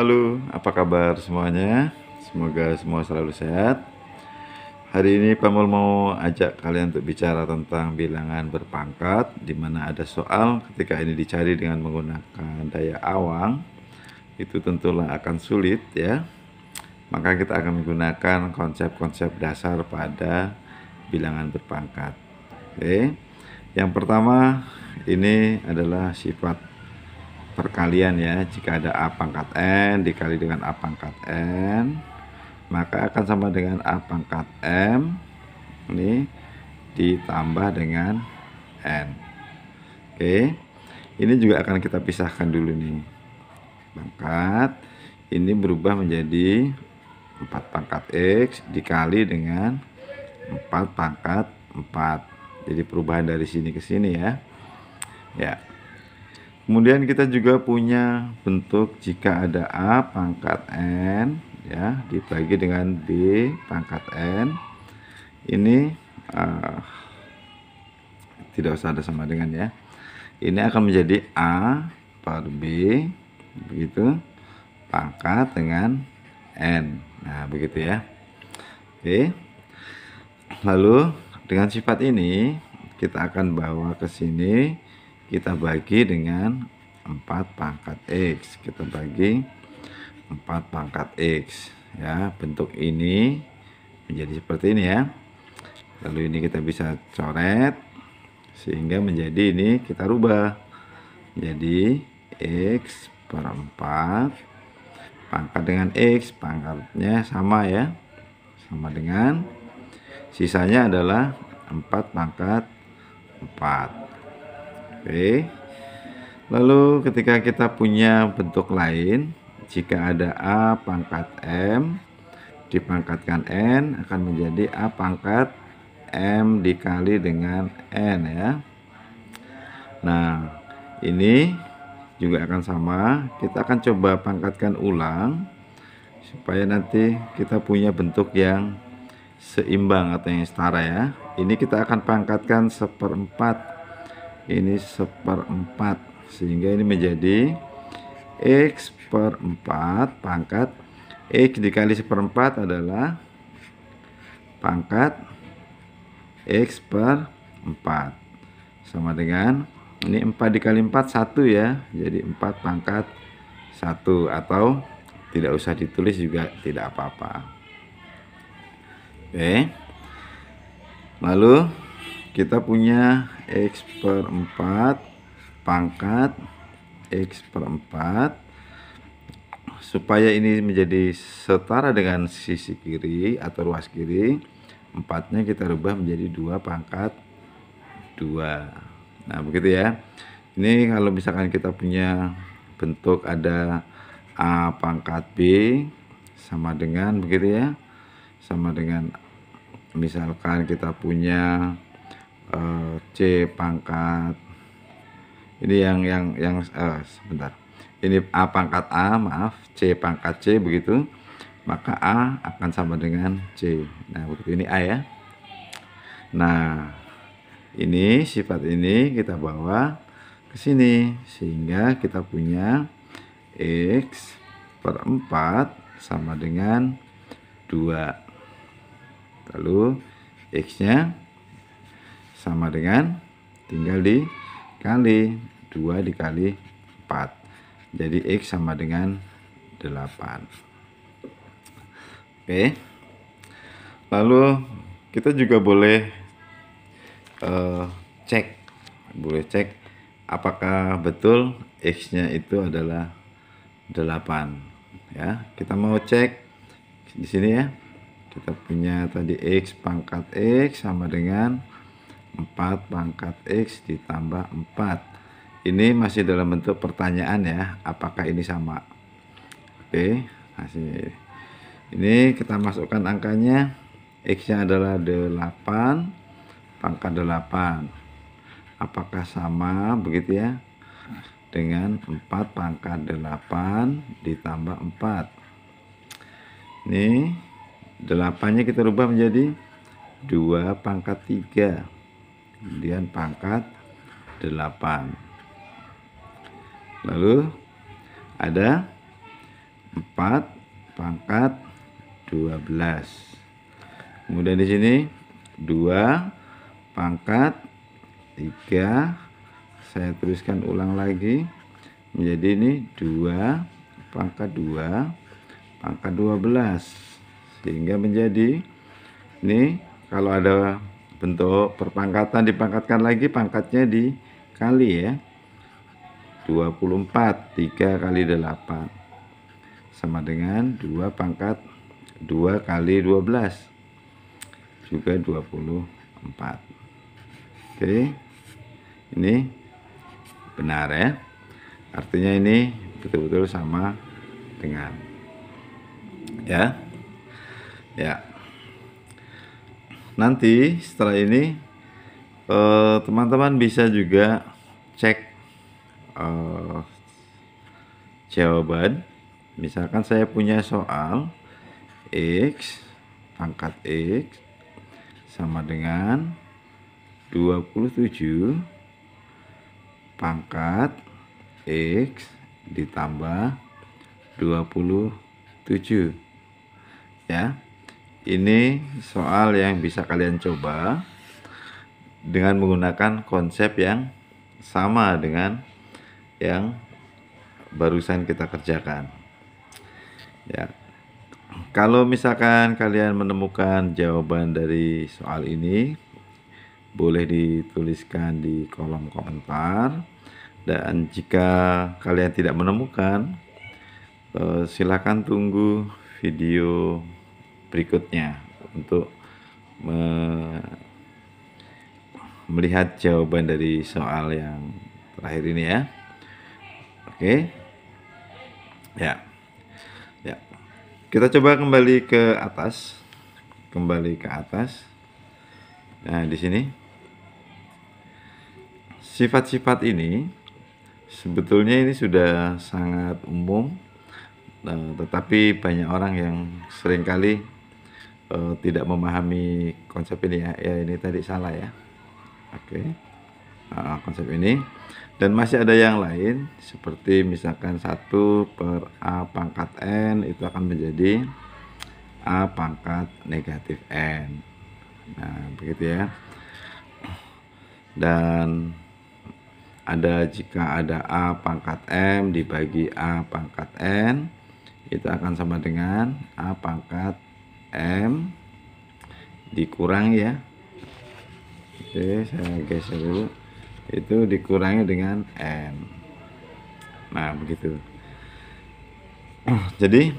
Halo, apa kabar semuanya? Semoga semua selalu sehat. Hari ini Pamul mau ajak kalian untuk bicara tentang bilangan berpangkat, di mana ada soal ketika ini dicari dengan menggunakan daya awang, itu tentulah akan sulit ya. Maka kita akan menggunakan konsep-konsep dasar pada bilangan berpangkat. Oke. Yang pertama ini adalah sifat perkalian ya. Jika ada A pangkat N dikali dengan A pangkat N, maka akan sama dengan A pangkat M ini ditambah dengan N. Oke, ini juga akan kita pisahkan dulu nih. Pangkat ini berubah menjadi 4 pangkat X dikali dengan 4 pangkat 4. Jadi perubahan dari sini ke sini ya. Ya. Kemudian kita juga punya bentuk jika ada A pangkat N ya dibagi dengan B pangkat N. Ini tidak usah ada sama dengan ya. Ini akan menjadi A per B begitu pangkat dengan N. Nah, begitu ya. Oke. Lalu dengan sifat ini kita akan bawa ke sini, kita bagi dengan 4 pangkat X. Kita bagi 4 pangkat X ya. Bentuk ini menjadi seperti ini ya. Lalu ini kita bisa coret sehingga menjadi ini kita rubah jadi X per 4 pangkat dengan X, pangkatnya sama ya, sama dengan sisanya adalah 4 pangkat 4. Oke. Lalu ketika kita punya bentuk lain, jika ada A pangkat M dipangkatkan N akan menjadi A pangkat M dikali dengan N ya. Nah, ini juga akan sama. Kita akan coba pangkatkan ulang supaya nanti kita punya bentuk yang seimbang atau yang setara ya. Ini kita akan pangkatkan 1/4. Ini 1/4 sehingga ini menjadi X per 4 pangkat X dikali 1/4 adalah pangkat X per 4 sama dengan ini 4 dikali 4 1 ya, jadi 4 pangkat 1 atau tidak usah ditulis juga tidak apa-apa. Oke. Lalu kita punya X per 4 pangkat X per 4. Supaya ini menjadi setara dengan sisi kiri atau ruas kiri, 4-nya kita rubah menjadi 2 pangkat 2. Nah, begitu ya. Ini kalau misalkan kita punya bentuk ada A pangkat B sama dengan begitu ya. Sama dengan misalkan kita punya C pangkat ini sebentar, ini A pangkat A, maaf, C pangkat C begitu, maka A akan sama dengan C. Nah, begitu, ini A ya. Nah, ini sifat ini kita bawa ke sini sehingga kita punya X per 4 sama dengan 2. Lalu X-nya sama dengan tinggal dikali 2 dikali 4. Jadi X sama dengan 8. Oke. Lalu kita juga boleh cek apakah betul X-nya itu adalah 8 ya. Kita mau cek di sini ya. Kita punya tadi X pangkat X sama dengan 4 pangkat X ditambah 4. Ini masih dalam bentuk pertanyaan ya, apakah ini sama. Oke, hasil ini kita masukkan angkanya. X-nya adalah 8 pangkat 8. Apakah sama begitu ya dengan 4 pangkat 8 ditambah 4. Ini 8-nya kita rubah menjadi 2 pangkat 3. Kemudian pangkat 8. Lalu ada 4 pangkat 12. Kemudian di sini 2 pangkat 3. Saya tuliskan ulang lagi menjadi ini 2 pangkat 2 pangkat 12, sehingga menjadi ini kalau ada bentuk perpangkatan dipangkatkan lagi, pangkatnya dikali ya. 24, 3 kali 8 sama dengan 2 pangkat 2 kali 12 juga 24. Oke, ini benar ya, artinya ini betul-betul sama dengan ya. Nanti setelah ini teman-teman bisa juga cek jawaban. Misalkan saya punya soal X pangkat X sama dengan 27 pangkat X ditambah 27 ya. Ini soal yang bisa kalian coba dengan menggunakan konsep yang sama dengan yang barusan kita kerjakan ya. Kalau misalkan kalian menemukan jawaban dari soal ini, boleh dituliskan di kolom komentar, dan jika kalian tidak menemukan, silakan tunggu video berikutnya untuk melihat jawaban dari soal yang terakhir ini ya. Oke ya, kita coba kembali ke atas, nah di sini sifat-sifat ini sebetulnya ini sudah sangat umum, tetapi banyak orang yang seringkali tidak memahami konsep ini ya. Ini tadi salah ya. Oke, konsep ini, dan masih ada yang lain seperti misalkan 1 per A pangkat N itu akan menjadi A pangkat negatif N. Nah begitu ya. Dan ada jika ada A pangkat M dibagi A pangkat N, itu akan sama dengan A pangkat M dikurangi ya. Oke, saya geser dulu, itu dikurangi dengan N. Nah begitu. Jadi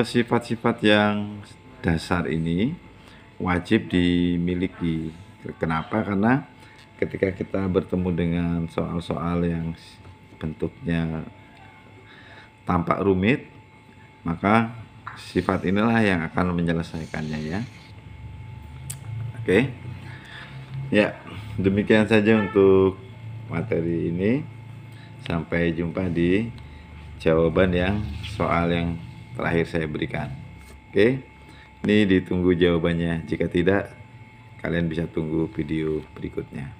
sifat-sifat yang dasar ini wajib dimiliki. Kenapa? Karena ketika kita bertemu dengan soal-soal yang bentuknya tampak rumit, maka sifat inilah yang akan menyelesaikannya ya. Oke ya, demikian saja untuk materi ini. Sampai jumpa di jawaban yang soal yang terakhir saya berikan. Oke, ini ditunggu jawabannya. Jika tidak, kalian bisa tunggu video berikutnya.